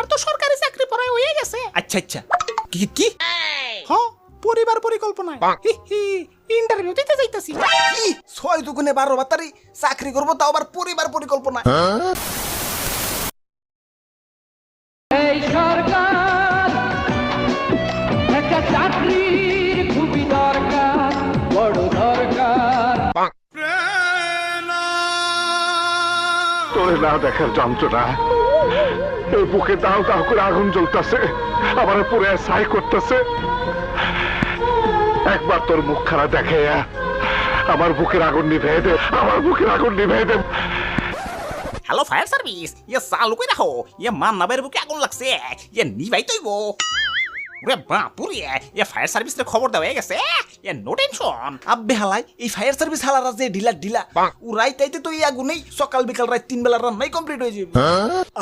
আমার তো সরকারি চাকরি পড়ায় হয়ে গেছে। আচ্ছা আচ্ছা, কি কি হ্যাঁ, পরিবার পরিকল্পনায় ইন্টারভিউ দিতে যাইতাছি। কি 6 দুগুণে 12 বাতারি চাকরি করবো, তাও আবার পরিবার পরিকল্পনা। এই সরকার একটা চাকরির খুবই দরকার, বড় দরকার। তোরে না দেখার যন্ত্রণা, এই বুকে দাও দাও করে আগুন জ্বলতেছে, আবার পুরে ছাই করতেছে। একবার তোর মুখ খারাপ দেখে আমার বুকের আগুন নিভে দে, আমার বুকের আগুন নিভে দে। হ্যালো ফায়ার সার্ভিস, চালু করে রাখো। মান্নাবের বুকে আগুন লাগছে, নিভাই তৈব। ওরে বাপুরে, ফায়ার সার্ভিসের খবর দেওয়া হয়ে গেছে। No tension. আব্বে হালাই, এই ফায়ার সার্ভিস হালারা যে ঢিলা ঢিলা, ও রাইতাইতে তো এই আগুনেই সকাল বিকাল রাত 3 বেলা রান্নাই কমপ্লিট হয়ে যাবে।